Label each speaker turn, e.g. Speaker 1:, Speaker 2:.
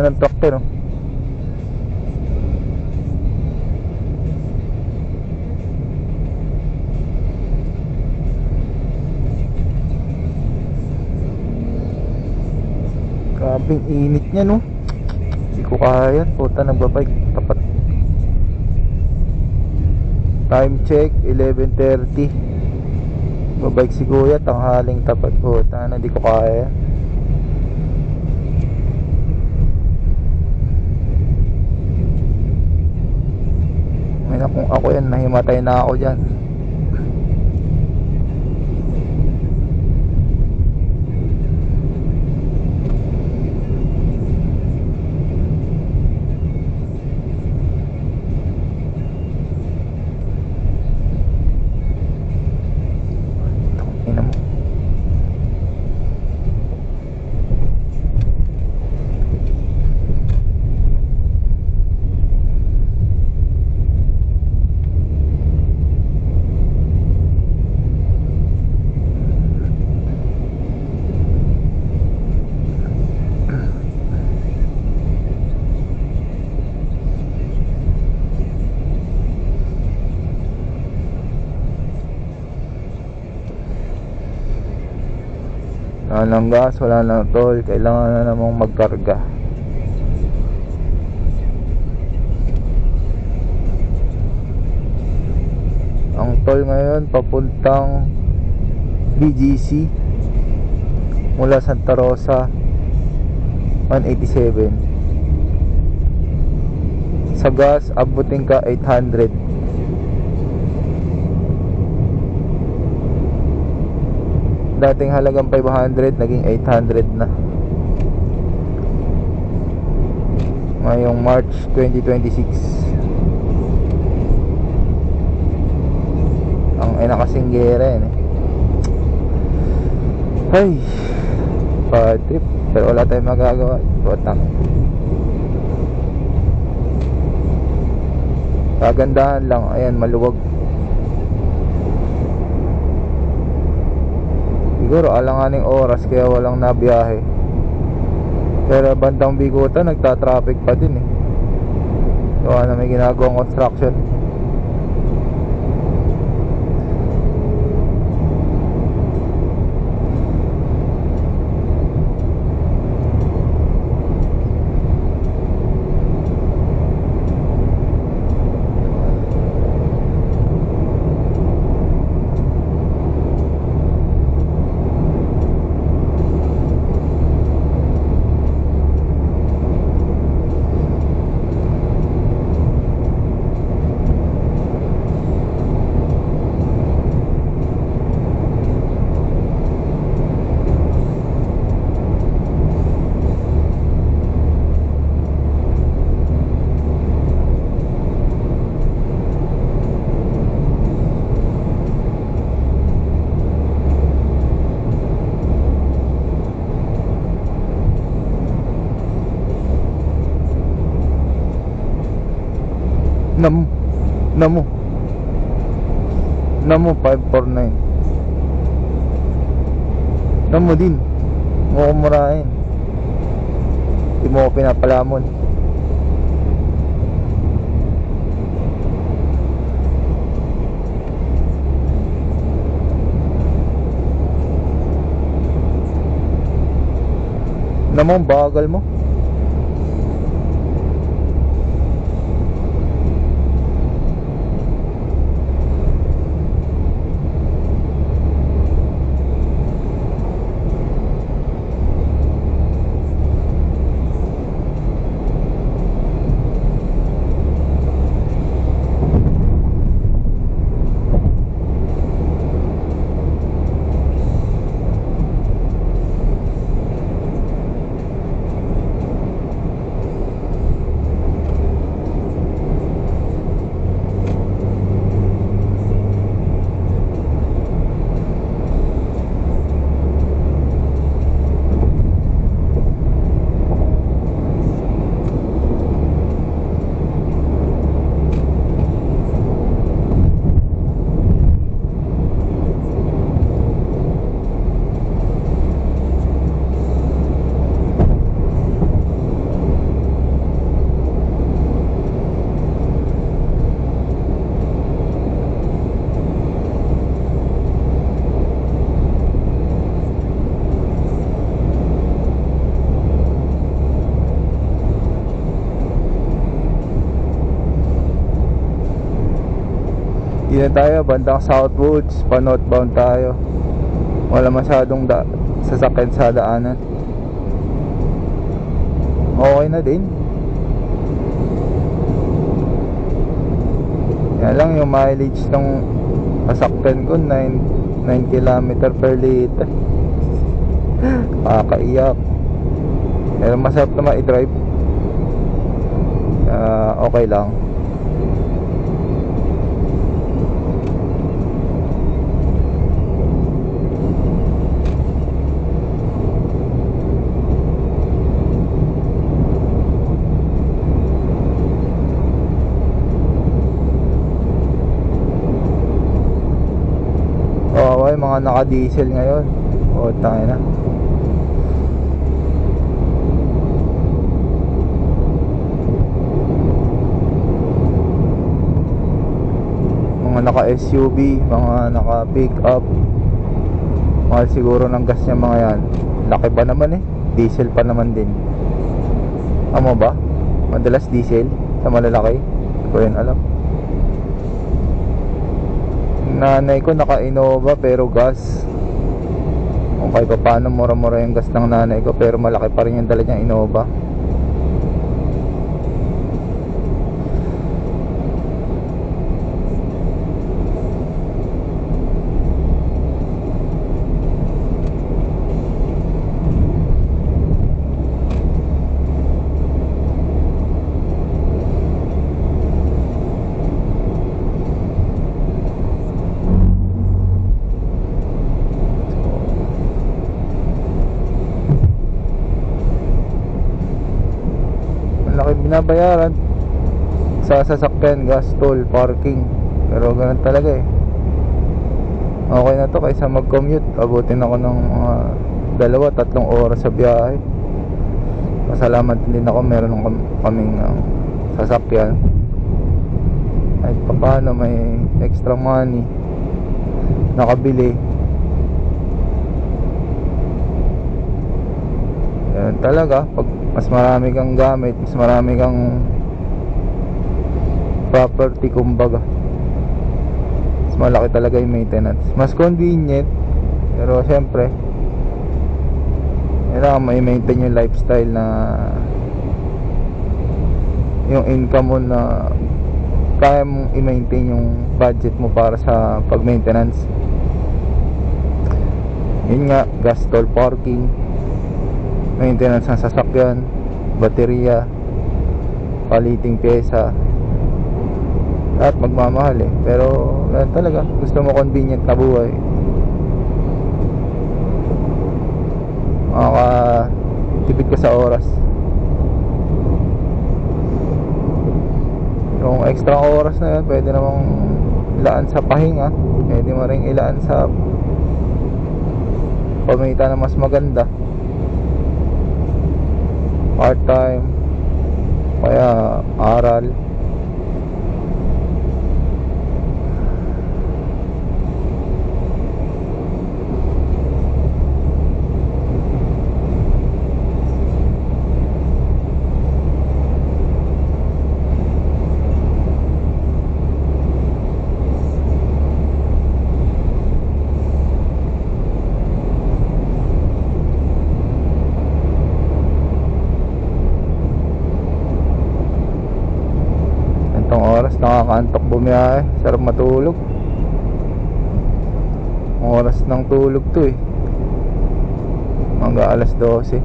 Speaker 1: Anong traktor, no? Grabing init niya, no? Hindi ko kaya. Puta, nagbabike. Tapat. Time check 11:30. Babike si kuya, tanghaling tapat. Puta na, hindi ko kaya. May na, kung ako yan, nahimatay na ako dyan. Wala nang gas, wala nang toll. Kailangan na namang magkarga. Ang toll ngayon papuntang BGC mula Santa Rosa 187. Sa gas abutin ka 800. Dating halagang 500 naging 800 na. Ngayong March 2026. Ang ina kasing gera yan, eh. Ay, bad trip. Pero wala tayong magagawa. Botang. Kagandahan lang. Ayan, maluwag. Siguro alanganing oras kaya walang nabiyahe. Pero bandang Bigutan nagta-traffic pa din, eh. So na may ginagawang construction. Namo 549. Namo din. Mo kumurahin. Di mo ko pinapalamon. Namo bagal mo. Yun na tayo, bandang Southwoods, pa northbound tayo. Wala masyadong sasakyan sa daanan. Okay na din. Yan lang yung mileage ng sasakyan ko, 9 km per liter. Kakaiyak. Pero masarap naman i-drive. Okay lang. Okay, mga naka-diesel ngayon. O, tayo na. Mga naka-SUV, mga naka-pick up. Mahal siguro ng gas niya mga yan. Laki pa naman eh. Diesel pa naman din. Tama ba? Madalas diesel sa malalaki. Hindi ko yun alam. Nanay ko naka-Innova pero gas. Okay pa, paano mura-mura yung gas ng nanay ko, pero malaki pa rin yung dala niyang Innova. Binabayaran sa sasakyan, gas, toll, parking. Pero ganun talaga eh. Okay na to kaysa mag-commute. Abutin ako ng mga 2-3 oras sa biyahe. Pasalamat din ako, meron kaming sasakyan. Kahit pa paano may extra money nakabili. Yan talaga, pag mas marami kang gamit, mas marami kang property, kumbaga, mas malaki talaga yung maintenance. Mas convenient, pero syempre kailangan may maintain yung lifestyle na yung income mo, na kaya mong i-maintain yung budget mo para sa pag-maintenance. Yun nga, gas, toll, parking, maintenance ng sasakyan, baterya, paliting pyesa, at magmamahal eh. Pero ganun talaga, gusto mo convenient na buhay, makakatipid ka sa oras. Yung extra oras na yun, pwede namang ilaan sa pahinga, pwede mo rin ilaan sa pamita na mas maganda, part-time, kaya aral. Oras nakakaantok bumiyahe, sarap matulog. Oras ng tulog to eh, hanggang alas 12.